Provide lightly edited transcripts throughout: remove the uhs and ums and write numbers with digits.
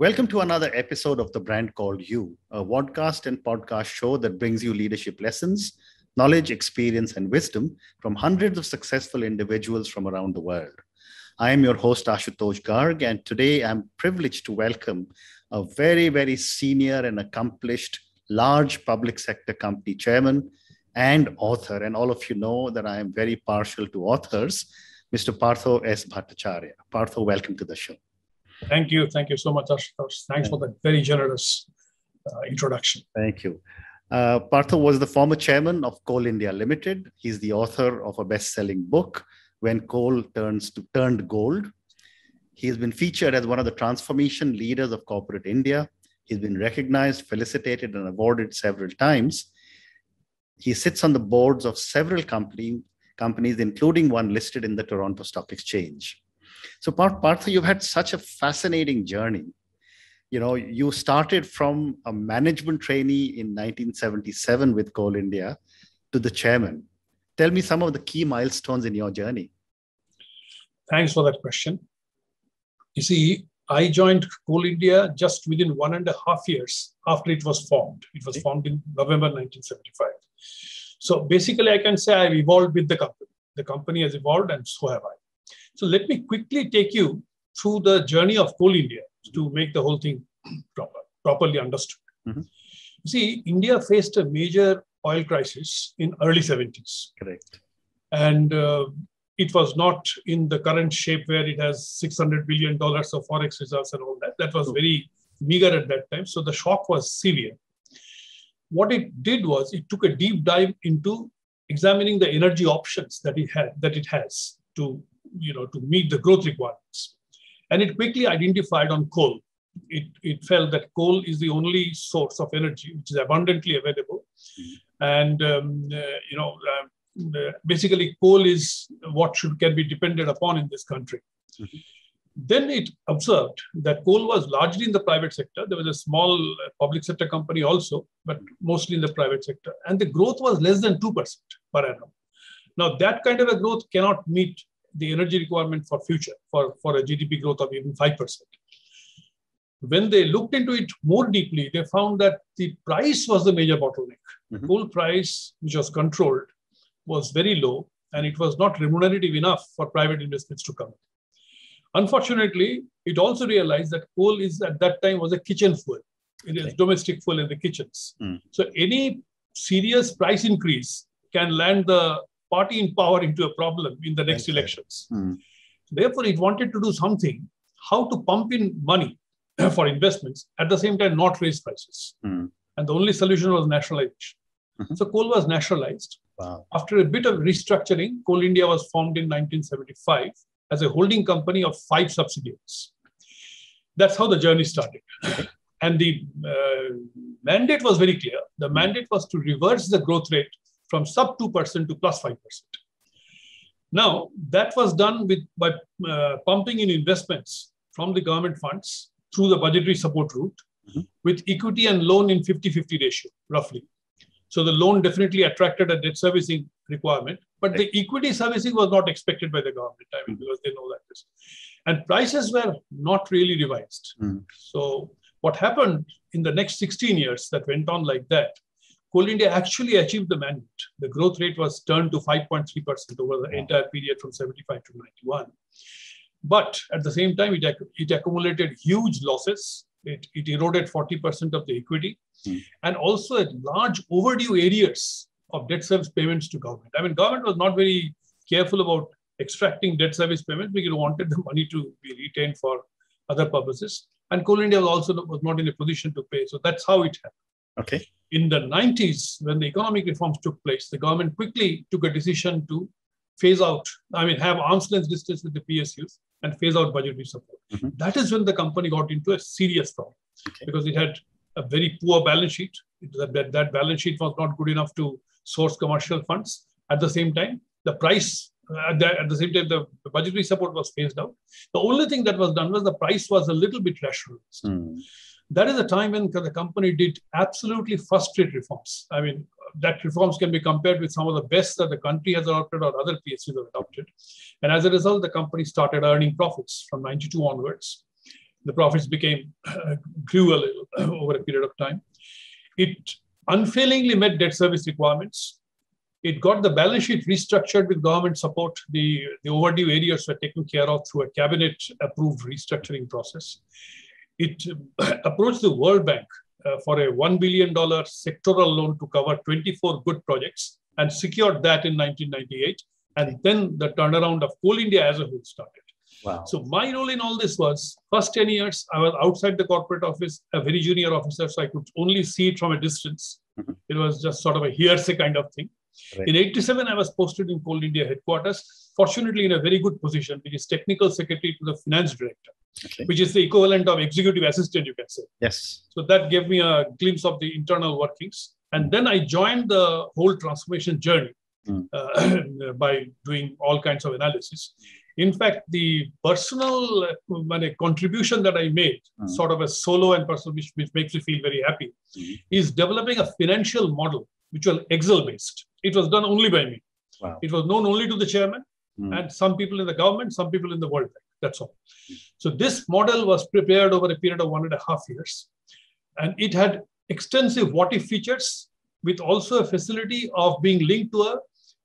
Welcome to another episode of The Brand Called You, a podcast and podcast show that brings you leadership lessons, knowledge, experience, and wisdom from hundreds of successful individuals from around the world. I am your host, Ashutosh Garg, and today I'm privileged to welcome a very, very senior and accomplished large public sector company chairman and author. And all of you know that I am very partial to authors, Mr. Partho S. Bhattacharya. Partho, welcome to the show. Thank you. Thank you so much, Ashutosh. Thanks for that very generous introduction. Thank you. Partho was the former chairman of Coal India Limited. He's the author of a best-selling book, When Coal Turned Gold. He's been featured as one of the transformation leaders of corporate India. He's been recognized, felicitated, and awarded several times. He sits on the boards of several companies, including one listed in the Toronto Stock Exchange. So Partho, you've had such a fascinating journey. You know, you started from a management trainee in 1977 with Coal India to the chairman. Tell me some of the key milestones in your journey. Thanks for that question. You see, I joined Coal India just within 1.5 years after it was formed. It was formed in November 1975. So basically, I can say I've evolved with the company. The company has evolved, and so have I. So let me quickly take you through the journey of Coal India to make the whole thing properly understood. Mm-hmm. You see, India faced a major oil crisis in early 70s. Correct. And it was not in the current shape where it has $600 billion of forex reserves and all that. That was very meager at that time. So the shock was severe. What it did was it took a deep dive into examining the energy options that it has to meet the growth requirements. And it quickly identified on coal. It felt that coal is the only source of energy which is abundantly available. And, basically coal is what can be depended upon in this country. Mm-hmm. Then it observed that coal was largely in the private sector. There was a small public sector company also, but mostly in the private sector. And the growth was less than 2% per annum. Now, that kind of a growth cannot meet the energy requirement for future, for a GDP growth of even 5%. When they looked into it more deeply, they found that the price was the major bottleneck. Mm-hmm. Coal price, which was controlled, was very low, and it was not remunerative enough for private investments to come. Unfortunately, it also realized that coal at that time was a kitchen fuel. It is domestic fuel in the kitchens. So any serious price increase can land the party in power into a problem in the next elections. Therefore, it wanted to do something, how to pump in money for investments, at the same time not raise prices. And the only solution was nationalization. So coal was nationalized. Wow. After a bit of restructuring, Coal India was formed in 1975 as a holding company of 5 subsidiaries. That's how the journey started. And the mandate was very clear. The mandate was to reverse the growth rate from sub 2% to plus 5%. Now, that was done by pumping in investments from the government funds through the budgetary support route with equity and loan in 50-50 ratio, roughly. So the loan definitely attracted a debt servicing requirement, but the equity servicing was not expected by the government, because they know that this. And prices were not really revised. So what happened in the next 16 years that went on like that, Coal India actually achieved the mandate. The growth rate was turned to 5.3% over the entire period from 75 to 91. But at the same time, it accumulated huge losses. It eroded 40% of the equity and also large overdue arrears of debt service payments to government. I mean, government was not very careful about extracting debt service payments because it wanted the money to be retained for other purposes. And Coal India was not in a position to pay. So that's how it happened. Okay. In the 90s, when the economic reforms took place, the government quickly took a decision to phase out, have arm's length distance with the PSUs and phase out budgetary support. That is when the company got into a serious problem because it had a very poor balance sheet. That balance sheet was not good enough to source commercial funds. At the same time, the budgetary support was phased out. The only thing that was done was the price was a little bit rationalized. That is a time when the company did absolutely first-rate reforms. I mean, that reforms can be compared with some of the best that the country has adopted or other PSUs have adopted. And as a result, the company started earning profits from 92 onwards. The profits grew a little over a period of time. It unfailingly met debt service requirements. It got the balance sheet restructured with government support. The overdue areas were taken care of through a cabinet-approved restructuring process. It approached the World Bank for a $1 billion sectoral loan to cover 24 good projects and secured that in 1998. And then the turnaround of Coal India as a whole started. Wow. So my role in all this was, first 10 years, I was outside the corporate office, a very junior officer, so I could only see it from a distance. Mm-hmm. It was just sort of a hearsay kind of thing. Right. In 87, I was posted in Coal India headquarters, fortunately in a very good position, which is technical secretary to the finance director, which is the equivalent of executive assistant, you can say. Yes. So that gave me a glimpse of the internal workings. And then I joined the whole transformation journey by doing all kinds of analysis. In fact, the personal contribution that I made, sort of a solo and personal, which makes me feel very happy, is developing a financial model which was Excel-based. It was done only by me. Wow. It was known only to the chairman and some people in the government, some people in the World Bank. That's all. So this model was prepared over a period of 1.5 years. And it had extensive what-if features with also a facility of being linked to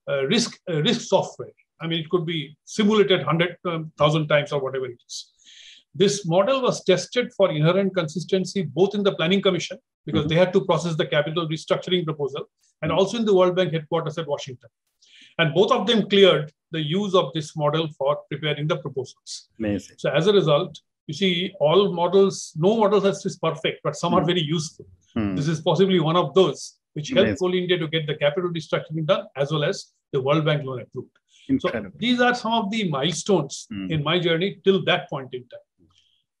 a risk software. I mean, it could be simulated 100,000 times or whatever it is. This model was tested for inherent consistency, both in the Planning Commission, because they had to process the capital restructuring proposal, and also in the World Bank headquarters at Washington. And both of them cleared the use of this model for preparing the proposals. Amazing. So as a result, you see, all models, no model is perfect, but some are very useful. This is possibly one of those which helped Coal India to get the capital restructuring done, as well as the World Bank loan approved. Incredible. So these are some of the milestones in my journey till that point in time.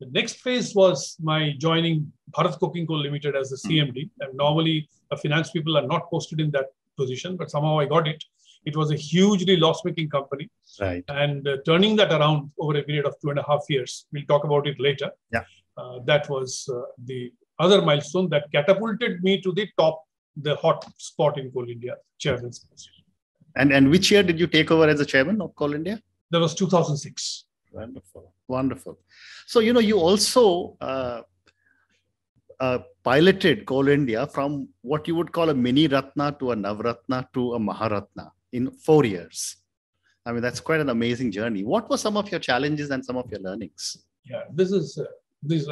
The next phase was my joining Bharat Coking Coal Limited as the CMD. And normally, finance people are not posted in that position, but somehow I got it. It was a hugely loss-making company. Right. And turning that around over a period of 2.5 years, we'll talk about it later. Yeah. That was the other milestone that catapulted me to the top, the hot spot in Coal India, chairman's position. And which year did you take over as the chairman of Coal India? That was 2006. Wonderful. Wonderful. So, you also piloted Coal India from what you would call a mini Ratna to a Navratna to a Maharatna in 4 years. I mean, that's quite an amazing journey. What were some of your challenges and some of your learnings? Yeah,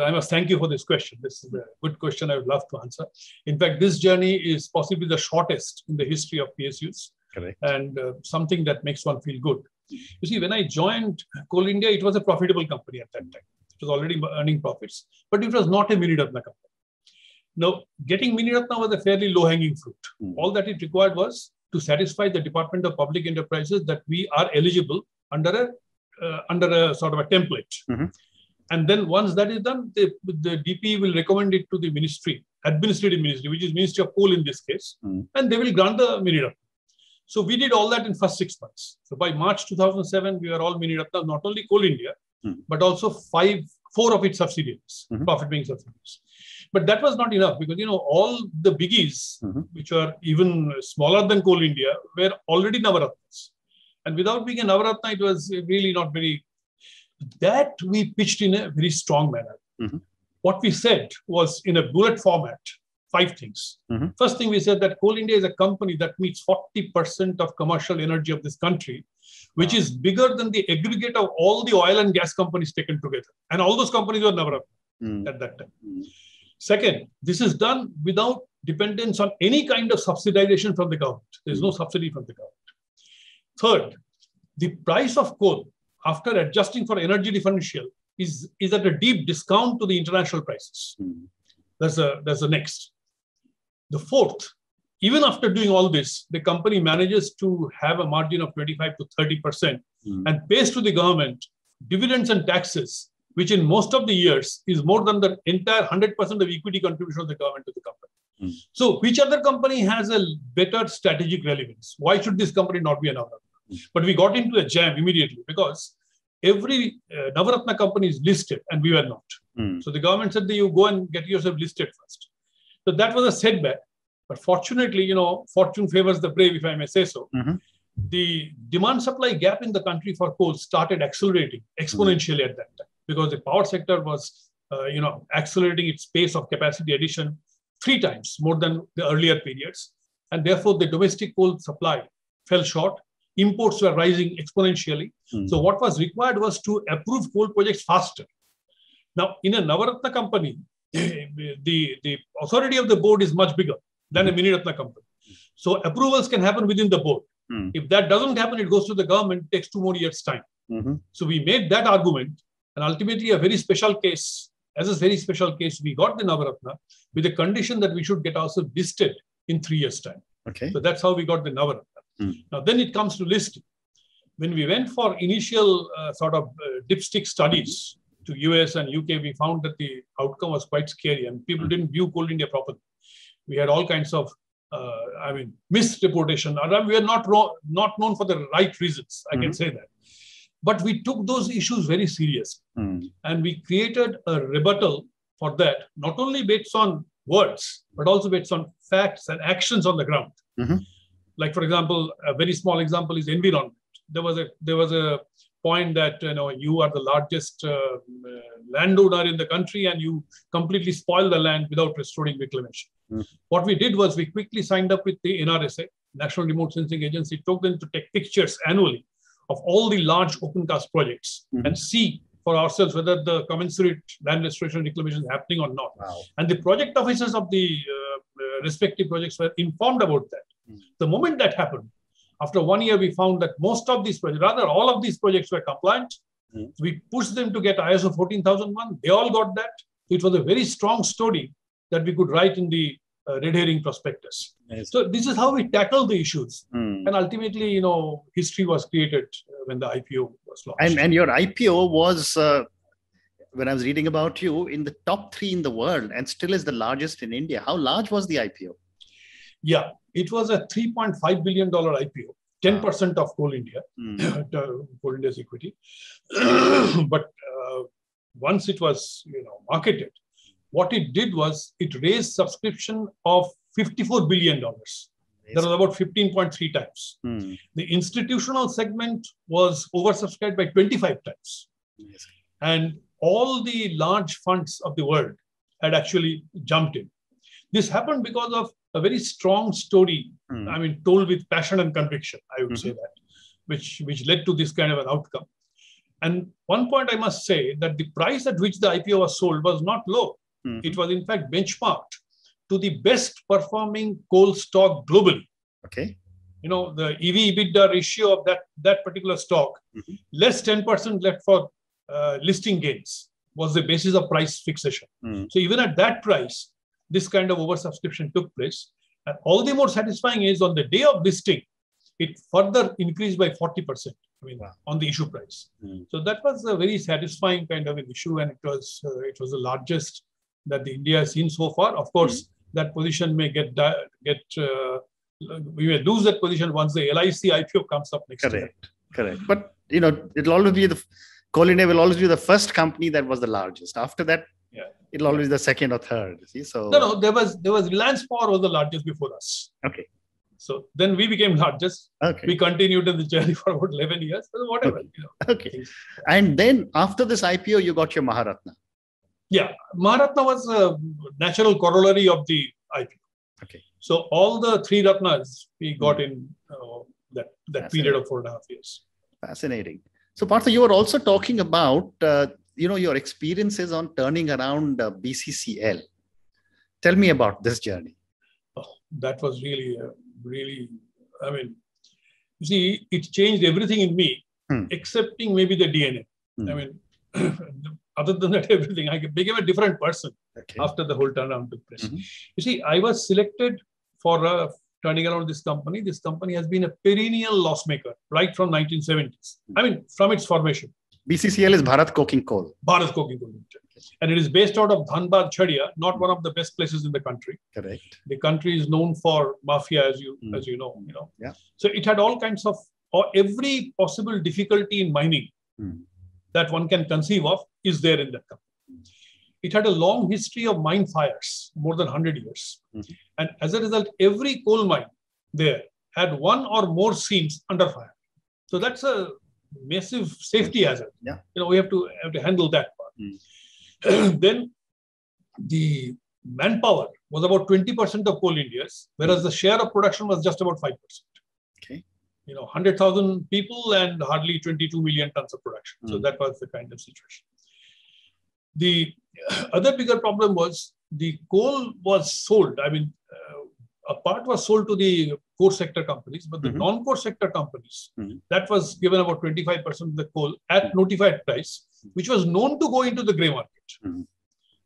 I must thank you for this question. This is a good question I would love to answer. In fact, this journey is possibly the shortest in the history of PSUs. Correct. And something that makes one feel good. You see, when I joined Coal India, it was a profitable company at that time. It was already earning profits, but it was not a mini Ratna company. Now, getting mini Ratna was a fairly low-hanging fruit. All that it required was to satisfy the Department of Public Enterprises that we are eligible under a sort of a template. And then once that is done, the DP will recommend it to the ministry, administrative ministry, which is Ministry of Coal in this case, and they will grant the mini Ratna. So we did all that in first 6 months. So by March 2007, we were all mini Ratna, not only Coal India, but also 4 of its subsidiaries, profit-making subsidiaries. But that was not enough because, all the biggies, which were even smaller than Coal India, were already Navaratnas. And without being a Navaratna, it was really not very... That we pitched in a very strong manner. What we said was in a bullet format, 5 things. First thing we said that Coal India is a company that meets 40% of commercial energy of this country, which is bigger than the aggregate of all the oil and gas companies taken together. And all those companies were Navaratna at that time. Second, this is done without dependence on any kind of subsidization from the government. There's no subsidy from the government. Third, the price of coal, after adjusting for energy differential, is at a deep discount to the international prices. That's the next. The fourth, even after doing all this, the company manages to have a margin of 25 to 30% and pays to the government dividends and taxes, which in most of the years is more than the entire 100% of equity contribution of the government to the company. So which other company has a better strategic relevance? Why should this company not be a Navaratna? But we got into a jam immediately because every Navaratna company is listed and we were not. So the government said that you go and get yourself listed first. So that was a setback. But fortunately, fortune favors the brave, if I may say so. The demand-supply gap in the country for coal started accelerating exponentially at that time because the power sector was accelerating its pace of capacity addition 3 times more than the earlier periods. And therefore, the domestic coal supply fell short. Imports were rising exponentially. So what was required was to approve coal projects faster. Now, in a Navaratna company, the authority of the board is much bigger than a Miniratna company. So approvals can happen within the board. If that doesn't happen, it goes to the government, takes 2 more years' time. So we made that argument, and ultimately a very special case, we got the Navaratna with the condition that we should get ourselves listed in 3 years' time. Okay. So that's how we got the Navaratna. Now, then it comes to listing. When we went for initial dipstick studies to US and UK, we found that the outcome was quite scary and people didn't view Coal India properly. We had all kinds of misreportation. We are not known for the right reasons, I can say that. But we took those issues very seriously. And we created a rebuttal for that, not only based on words, but also based on facts and actions on the ground. Like, for example, a very small example is environment. There was a point that you are the largest landowner in the country and you completely spoil the land without restoring reclamation. What we did was we quickly signed up with the NRSA, National Remote Sensing Agency, took them to take pictures annually of all the large open cast projects and see for ourselves whether the commensurate land restoration and reclamation is happening or not. And the project officers of the respective projects were informed about that. The moment that happened, after 1 year, we found that most of these projects, rather all of these projects were compliant. We pushed them to get ISO 14001. They all got that. It was a very strong story that we could write in the red herring prospectus. So this is how we tackle the issues. And ultimately, history was created when the IPO was launched. And your IPO was, when I was reading about you, in the top 3 in the world and still is the largest in India. How large was the IPO? Yeah, it was a $3.5 billion IPO, 10% of Coal India, Coal India's equity. But once it was marketed, what it did was it raised subscription of $54 billion. That was about 15.3 times. The institutional segment was oversubscribed by 25 times. And all the large funds of the world had actually jumped in. This happened because of a very strong story, told with passion and conviction, I would say that, which led to this kind of an outcome. And one point I must say that the price at which the IPO was sold was not low. It was in fact benchmarked to the best performing coal stock globally. Okay. The EV/EBITDA ratio of that particular stock, less 10% left for listing gains was the basis of price fixation. So even at that price, this kind of oversubscription took place. And all the more satisfying is on the day of listing, it further increased by 40% on the issue price. So that was a very satisfying kind of an issue, and it was the largest that the India has seen so far. Of course, that position may we may lose that position once the LIC IPO comes up next year. Correct. But it'll always be Coal India will always be the first company that was the largest. After that, it'll always be the second or third. See, so no, there was Reliance Power was the largest before us. Okay. So then we became largest. Okay. We continued in the journey for about 11 years. Whatever. Okay. And then after this IPO, you got your Maharatna. Yeah, Maharatna was a natural corollary of the IPO. Okay. So all the 3 Ratnas we got in that period of 4.5 years. Fascinating. So Partha, you were also talking about your experiences on turning around BCCL. Tell me about this journey. Oh, that was really, you see, it changed everything in me, excepting maybe the DNA. Other than that, everything, I became a different person after the whole turnaround took place. You see, I was selected for turning around this company. This company has been a perennial loss maker right from 1970s. From its formation. BCCL is Bharat Coking Coal. Bharat Coking Coal. And it is based out of Dhanbad, Chhadia, not one of the best places in the country. Correct. The country is known for mafia, as you know. Yeah. So it had all kinds of, every possible difficulty in mining that one can conceive of is there in that company. It had a long history of mine fires, more than 100 years. And as a result, every coal mine there had 1 or more seams under fire. So that's a massive safety hazard. Yeah. We have to handle that part. Then the manpower was about 20% of Coal India's, whereas the share of production was just about 5%. Okay. 100,000 people and hardly 22 million tons of production. So that was the kind of situation. The other bigger problem was the coal was sold. I mean, a part was sold to the core sector companies, but the non-core sector companies, that was given about 25% of the coal at notified price, which was known to go into the grey market.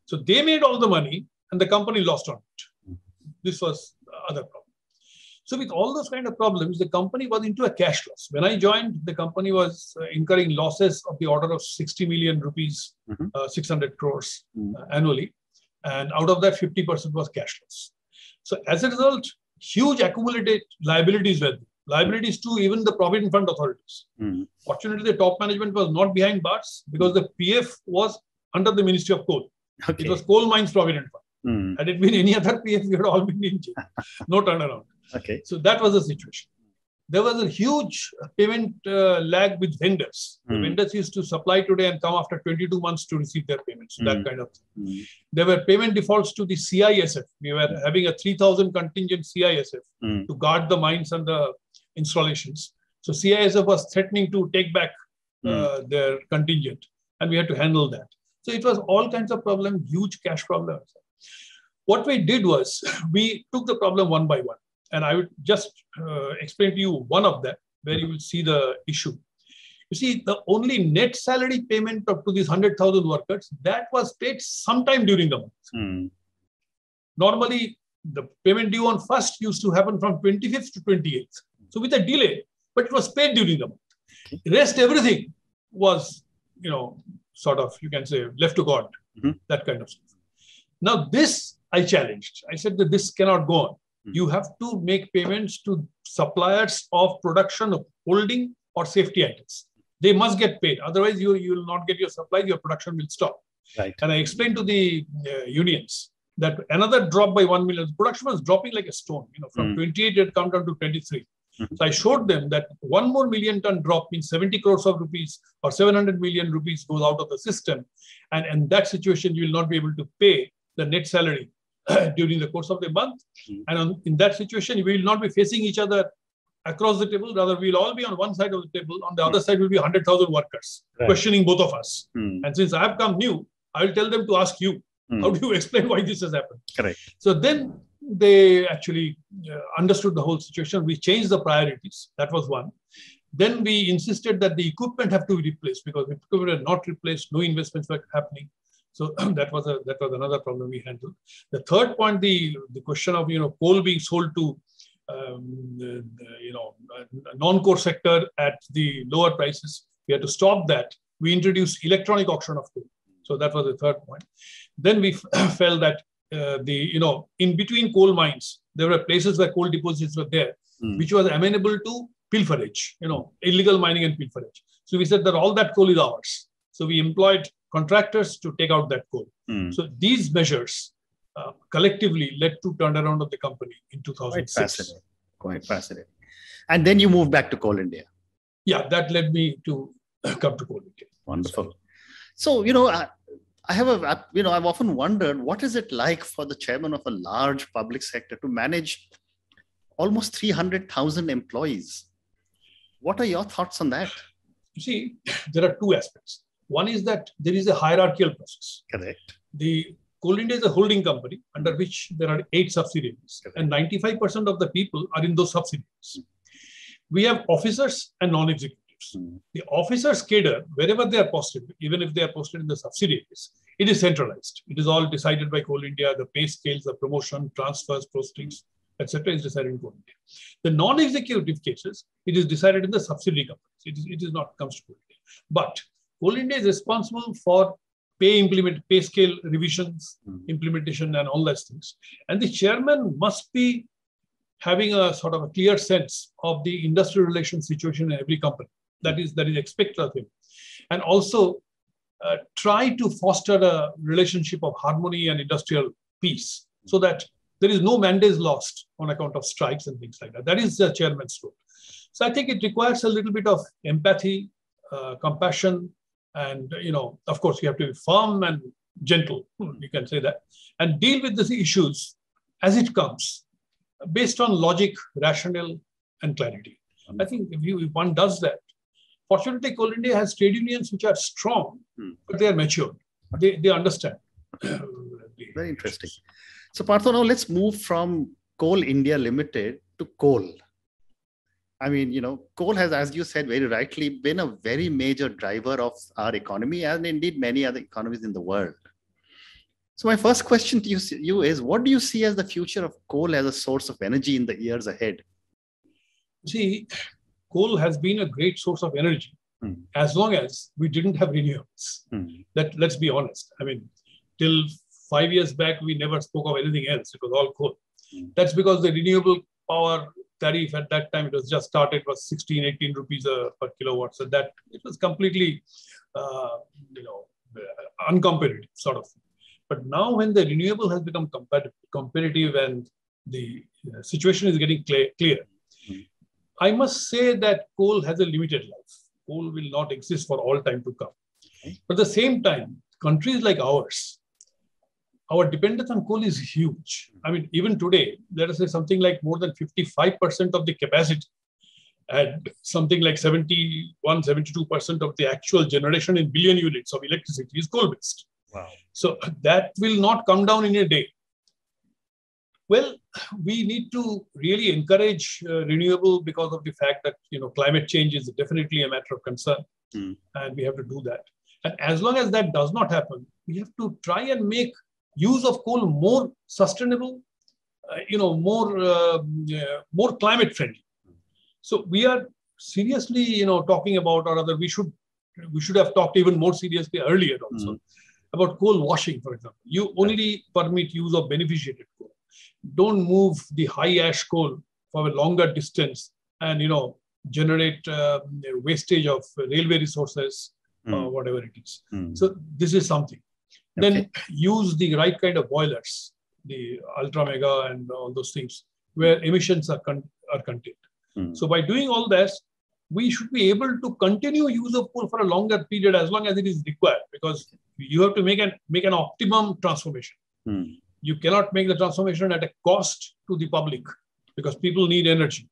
So they made all the money and the company lost on it. This was the other problem. So with all those kind of problems, the company was into a cash loss. When I joined, the company was incurring losses of the order of 60 million rupees, 600 crores annually. And out of that, 50% was cash loss. So as a result, huge accumulated liabilities were there. Liabilities to even the Provident Fund authorities. Fortunately, the top management was not behind bars because the PF was under the Ministry of Coal. Okay. It was Coal Mines Provident Fund. Had it been any other PF, we would all been in jail. No turnaround. Okay. So that was the situation. There was a huge payment lag with vendors. The vendors used to supply today and come after 22 months to receive their payments. So that kind of thing. There were payment defaults to the CISF. We were having a 3,000 contingent CISF to guard the mines and the installations. So CISF was threatening to take back their contingent, and we had to handle that. So it was all kinds of problems, huge cash problems. What we did was we took the problem one by one. And I would just explain to you one of them, where you will see the issue. You see, the only net salary payment up to these 100,000 workers, that was paid sometime during the month. Normally, the payment due on 1st used to happen from 25th to 28th. So with a delay, but it was paid during the month. The rest, everything was, sort of, you can say, left to God, that kind of stuff. Now, this I challenged. I said that this cannot go on. You have to make payments to suppliers of production of holding or safety items. They must get paid. Otherwise, you will not get your supplies, your production will stop. Right. And I explained to the unions that another drop by 1 million, production was dropping like a stone. From 28, it had come down to 23. So I showed them that 1 more million ton drop means 70 crores of rupees or 700 million rupees goes out of the system. And in that situation, you will not be able to pay the net salary during the course of the month. And in that situation, we will not be facing each other across the table. Rather, we'll all be on one side of the table. On the other side will be 100,000 workers questioning both of us. And since I have come new, I will tell them to ask you, how do you explain why this has happened? Correct. So then they actually understood the whole situation. We changed the priorities. That was one. Then we insisted that the equipment have to be replaced because if equipment were not replaced, no investments were happening. So that was another problem we handled. The third point, the question of coal being sold to non-core sector at the lower prices. We had to stop that. We introduced electronic auction of coal. So that was the third point. Then we felt that in between coal mines, there were places where coal deposits were there, which was amenable to pilferage, illegal mining and pilferage. So we said that all that coal is ours. So we employed contractors to take out that coal. So these measures collectively led to turnaround of the company in 2006. Quite fascinating. And then you moved back to Coal India. Yeah, that led me to come to Coal India. Wonderful. So, I've often wondered, what is it like for the chairman of a large public sector to manage almost 300,000 employees? What are your thoughts on that? You see, there are two aspects. One is that there is a hierarchical process. Correct. The Coal India is a holding company under which there are 8 subsidiaries. Correct. And 95% of the people are in those subsidiaries. We have officers and non-executives. The officers cadre, wherever they are posted, even if they are posted in the subsidiaries, it is centralized. It is all decided by Coal India. The pay scales, the promotion, transfers, postings, etc. is decided in Coal India. The non-executive cases, it is decided in the subsidiary companies. It is not comes to Coal India. But Coal India is responsible for pay scale revisions, implementation, and all those things. And the chairman must be having a sort of a clear sense of the industrial relations situation in every company. That is expected of him. And also try to foster a relationship of harmony and industrial peace so that there is no mandates lost on account of strikes and things like that. That is the chairman's role. So I think it requires a little bit of empathy, compassion, and, of course, you have to be firm and gentle, you can say that, and deal with these issues as it comes, based on logic, rationale, and clarity. I think if one does that, fortunately, Coal India has trade unions which are strong, but they are mature. They understand. Very interesting. So, Partho, now let's move from Coal India Limited to coal. I mean, coal has, as you said very rightly, been a very major driver of our economy and indeed many other economies in the world. So my first question to you is, what do you see as the future of coal as a source of energy in the years ahead? See, coal has been a great source of energy as long as we didn't have renewables. Let's be honest. I mean, till 5 years back, we never spoke of anything else. It was all coal. That's because the renewable power tariff at that time, it was just started, was 16, 18 rupees per kilowatt. So that it was completely, uncompetitive sort of thing. But now when the renewable has become competitive and the situation is getting clear, I must say that coal has a limited life. Coal will not exist for all time to come. But at the same time, countries like ours, our dependence on coal is huge. I mean, even today, let us say something like more than 55% of the capacity and something like 71, 72% of the actual generation in billion units of electricity is coal-based. Wow. So that will not come down in a day. Well, we need to really encourage renewable because of the fact that, climate change is definitely a matter of concern and we have to do that. And as long as that does not happen, we have to try and make use of coal more sustainable, more climate friendly. So we are seriously, talking about, or rather we should have talked even more seriously earlier also about coal washing, for example. You only permit use of beneficiated coal. Don't move the high ash coal for a longer distance and, generate wastage of railway resources or whatever it is. So this is something. Then use the right kind of boilers, the ultra mega and all those things where emissions are contained. So by doing all this, we should be able to continue use of coal for a longer period as long as it is required, because you have to make an optimum transformation. You cannot make the transformation at a cost to the public because people need energy.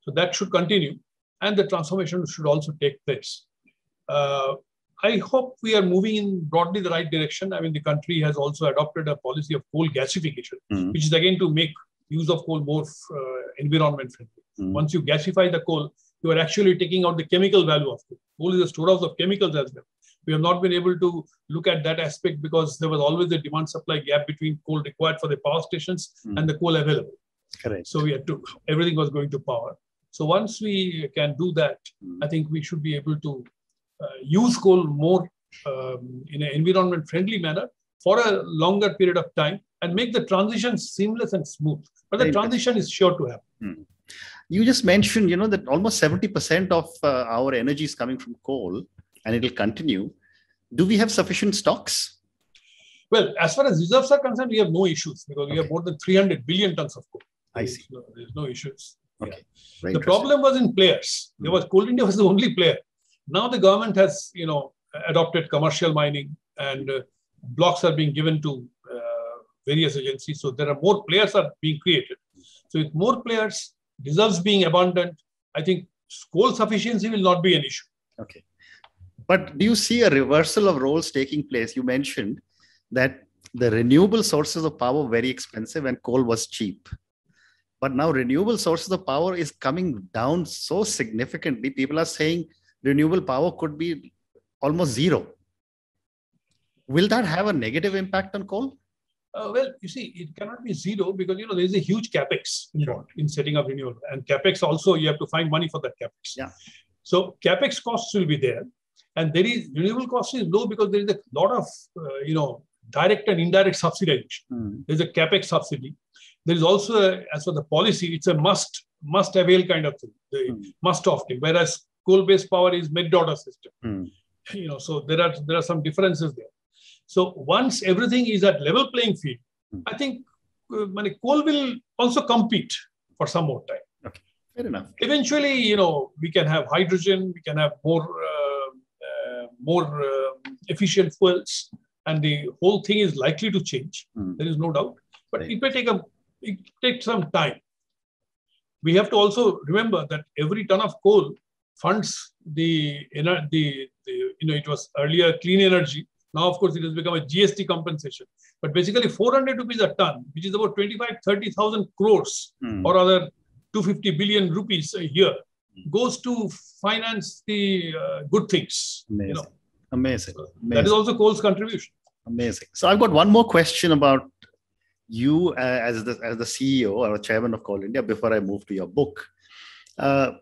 So that should continue and the transformation should also take place. I hope we are moving in broadly the right direction. I mean, the country has also adopted a policy of coal gasification, which is again to make use of coal more environment friendly. Once you gasify the coal, you are actually taking out the chemical value of coal. Coal is a storehouse of chemicals as well. We have not been able to look at that aspect because there was always a demand-supply gap between coal required for the power stations and the coal available. Correct. So we had to, everything was going to power. So once we can do that, I think we should be able to use coal more in an environment-friendly manner for a longer period of time and make the transition seamless and smooth. But the transition is sure to happen. You just mentioned, that almost 70% of our energy is coming from coal, and it will continue. Do we have sufficient stocks? Well, as far as reserves are concerned, we have no issues because we have more than 300 billion tons of coal. I see. There's no issues. Okay. Yeah. The problem was in players. Coal India was the only player. Now the government has, adopted commercial mining and blocks are being given to various agencies. So there are more players are being created. So with more players, reserves being abundant, I think coal sufficiency will not be an issue. Okay. But do you see a reversal of roles taking place? You mentioned that the renewable sources of power were very expensive and coal was cheap. But now renewable sources of power is coming down so significantly. People are saying renewable power could be almost zero. Will that have a negative impact on coal? Well, you see, it cannot be zero because, there is a huge capex involved in setting up renewable. And capex also, you have to find money for that capex. Yeah. So capex costs will be there. And there is renewable cost is low because there is a lot of, direct and indirect subsidization. There's a capex subsidy. There is also, as for the policy, it's a must avail kind of thing, the must of thing. Whereas coal-based power is mid-order system. So there are some differences there. So once everything is at level playing field, I think coal will also compete for some more time. Okay, fair enough. Eventually, we can have hydrogen, we can have more efficient fuels. and the whole thing is likely to change. There is no doubt. But Right. it takes some time. We have to also remember that every ton of coal funds it was earlier clean energy. Now, of course, it has become a GST compensation. But basically 400 rupees a ton, which is about 25,000-30,000 crores, or rather 250 billion rupees a year, goes to finance the good things. Amazing. Amazing. That is also coal's contribution. Amazing. So I've got one more question about you as the CEO or chairman of Coal India before I move to your book. I've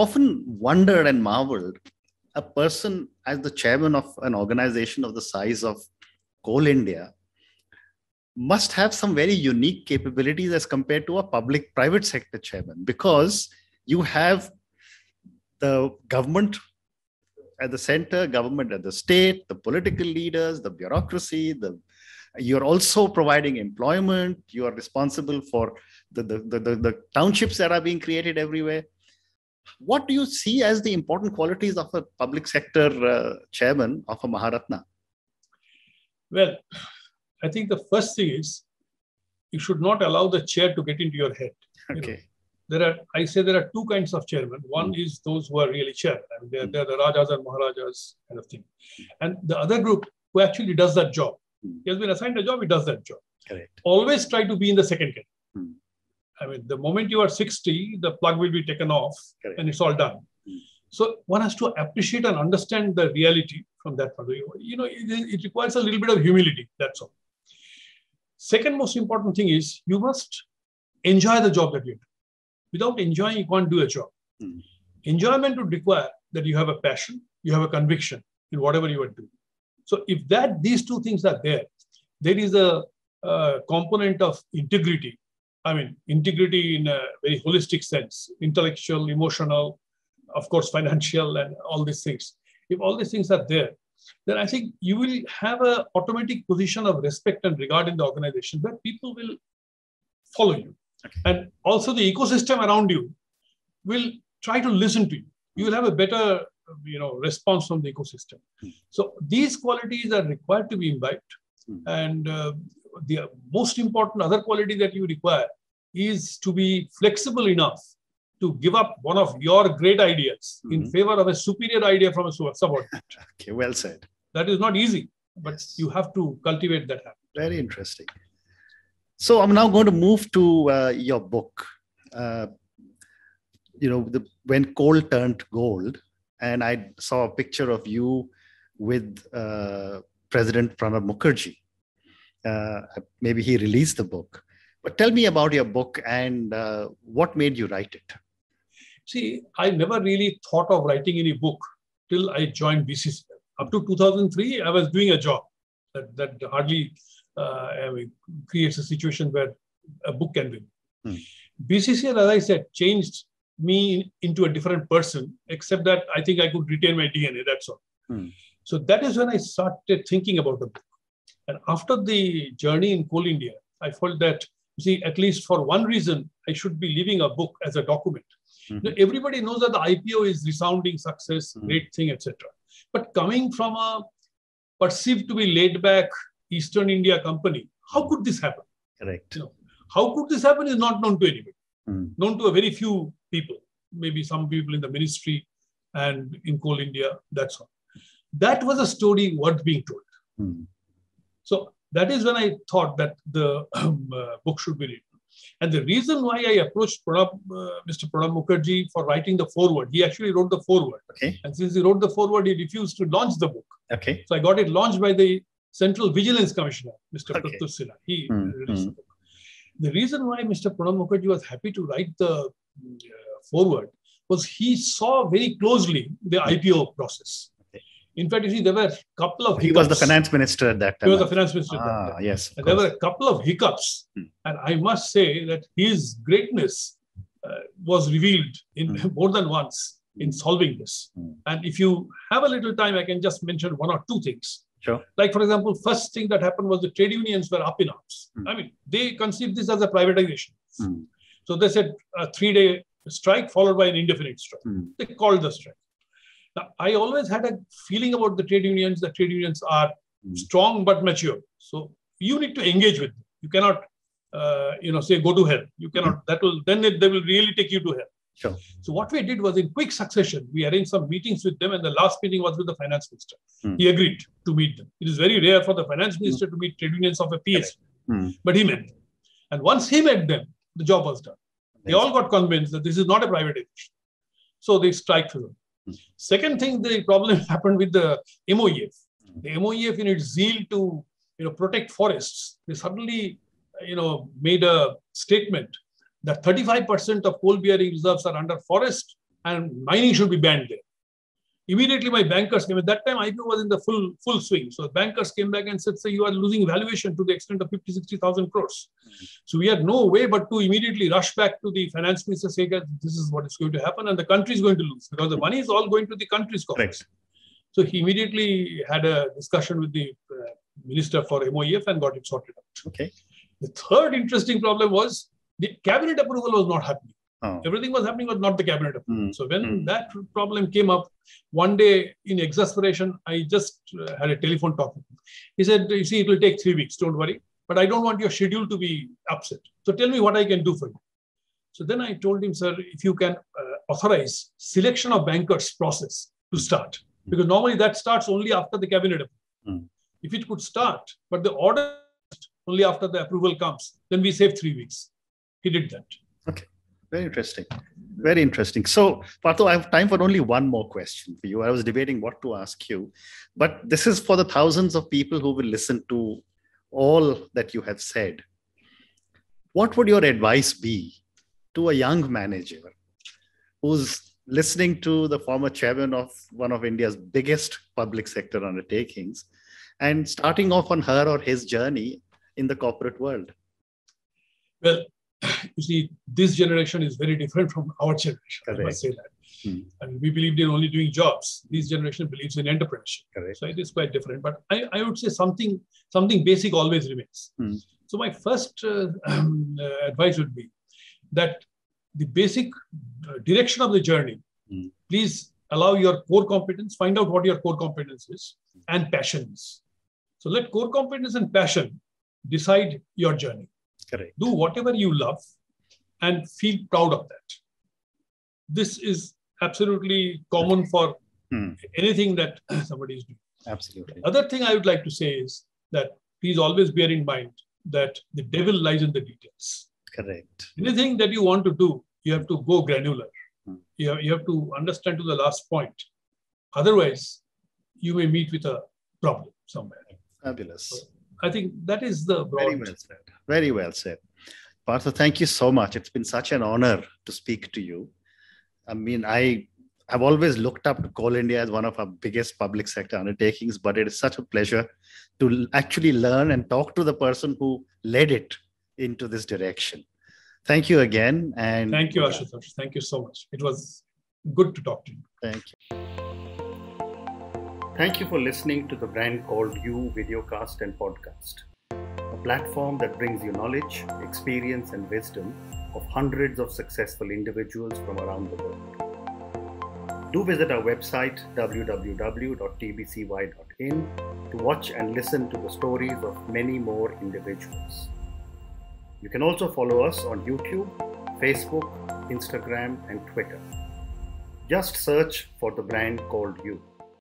often wondered and marveled, a person as the chairman of an organization of the size of Coal India must have some very unique capabilities as compared to a public-private sector chairman, because you have the government at the center, government at the state, the political leaders, the bureaucracy, you're also providing employment, you are responsible for the townships that are being created everywhere. What do you see as the important qualities of a public sector chairman of a Maharatna? Well, I think the first thing is you should not allow the chair to get into your head. Okay. There are two kinds of chairmen. One is those who are really chairmen. I mean, they're the Rajas and Maharajas kind of thing. And the other group who actually does that job. He has been assigned a job, he does that job. Correct. Always try to be in the second category. I mean, the moment you are 60, the plug will be taken off. Correct. And it's all done. So one has to appreciate and understand the reality from that point of view. It requires a little bit of humility, that's all. Second most important thing is you must enjoy the job that you do. Without enjoying, you can't do a job. Enjoyment would require that you have a passion, you have a conviction in whatever you are doing. So if these two things are there is a component of integrity. I mean, integrity in a very holistic sense, intellectual, emotional, of course, financial, and all these things. If all these things are there, then I think you will have an automatic position of respect and regard in the organization where people will follow you. Okay. And also the ecosystem around you will try to listen to you. You will have a better response from the ecosystem. So these qualities are required to be imbibed. And the most important other quality that you require is to be flexible enough to give up one of your great ideas in favor of a superior idea from a subordinate. Okay, well said. That is not easy, but you have to cultivate that habit. Very interesting. So I'm now going to move to your book. When coal turned gold, and I saw a picture of you with President Pranab Mukherjee. Maybe he released the book. But tell me about your book and what made you write it? See, I never really thought of writing any book till I joined BCCL. Up to 2003, I was doing a job that hardly creates a situation where a book can be. BCCL, as I said, changed me into a different person, except that I think I could retain my DNA, that's all. So that is when I started thinking about the book. And after the journey in Coal India, I felt that, at least for one reason, I should be leaving a book as a document. Everybody knows that the IPO is resounding success, great thing, etc. But coming from a perceived to be laid back Eastern India company, how could this happen? Correct. How could this happen is not known to anybody. Known to a very few people, maybe some people in the ministry and in Coal India, that's all. That was a story worth being told. So that is when I thought that the book should be written. And the reason why I approached Mr. Pranab Mukherjee for writing the foreword, he actually wrote the foreword. Okay. And since he wrote the foreword, he refused to launch the book. Okay. So I got it launched by the Central Vigilance Commissioner, Mr. Pratyush Sinha. He released the book. The reason why Mr. Pranab Mukherjee was happy to write the foreword was he saw very closely the IPO process. In fact, there were a couple of hiccups. He was the finance minister at that time. He was the finance minister at that time. Yes. And there were a couple of hiccups. And I must say that his greatness was revealed in more than once in solving this. And if you have a little time, I can just mention one or two things. Sure. Like, for example, first thing that happened was the trade unions were up in arms. I mean, they conceived this as a privatization. So they said a 3-day strike followed by an indefinite strike. They called the strike. Now, I always had a feeling about the trade unions. The trade unions are strong but mature. So you need to engage with them. You cannot, say go to hell. You cannot. They will really take you to hell. Sure. So what we did was in quick succession, we arranged some meetings with them, and the last meeting was with the finance minister. He agreed to meet them. It is very rare for the finance minister to meet trade unions of a PSU, but he met them. And once he met them, the job was done. They all got convinced that this is not a privatization. So they strike through. Second thing, the problem happened with the MOEF. The MOEF, in its zeal to protect forests, they suddenly made a statement that 35% of coal-bearing reserves are under forest and mining should be banned there. Immediately, my bankers came. At that time, IPO was in the full swing. So bankers came back and said, "So you are losing valuation to the extent of 50,000-60,000 crores." So we had no way but to immediately rush back to the finance minister, say that this is what is going to happen, and the country is going to lose because the money is all going to the country's coffers. So he immediately had a discussion with the minister for MOEF and got it sorted out. Okay. The third interesting problem was the cabinet approval was not happening. Everything was happening, but not the cabinet approval. So when that problem came up, one day in exasperation, I just had a telephone talk with him. He said, "You see, it will take 3 weeks, don't worry, but I don't want your schedule to be upset. So tell me what I can do for you." So then I told him, "Sir, if you can authorize selection of bankers process to start, because normally that starts only after the cabinet approval. If it could start, but the order only after the approval comes, then we save 3 weeks." He did that. Okay. Very interesting. Very interesting. So, Partho, I have time for only one more question for you. I was debating what to ask you, but this is for the thousands of people who will listen to all that you have said. What would your advice be to a young manager who's listening to the former chairman of one of India's biggest public sector undertakings and starting off on her or his journey in the corporate world? Well, you see, this generation is very different from our generation. Correct. I must say that. And we believed in only doing jobs. This generation believes in entrepreneurship. Correct. So it is quite different. But I would say something basic always remains. So my first advice would be that the basic direction of the journey, please allow your core competence, find out what your core competence is and passion is. So let core competence and passion decide your journey. Correct. Do whatever you love and feel proud of that. This is absolutely common for anything that somebody is doing. Absolutely. Other thing I would like to say is that please always bear in mind that the devil lies in the details. Correct. Anything that you want to do, you have to go granular. You have to understand to the last point. Otherwise, you may meet with a problem somewhere. Fabulous. So I think that is the broad. Very well said. Very well said. Partho, thank you so much. It's been such an honor to speak to you. I mean, I've always looked up to Coal India as one of our biggest public sector undertakings, but it is such a pleasure to actually learn and talk to the person who led it into this direction. Thank you again. And thank you, Ashutosh. Thank you so much. It was good to talk to you. Thank you. Thank you for listening to the Brand Called You videocast and podcast, a platform that brings you knowledge, experience, and wisdom of hundreds of successful individuals from around the world. Do visit our website www.tbcy.in to watch and listen to the stories of many more individuals. You can also follow us on YouTube, Facebook, Instagram, and Twitter. Just search for the Brand Called You.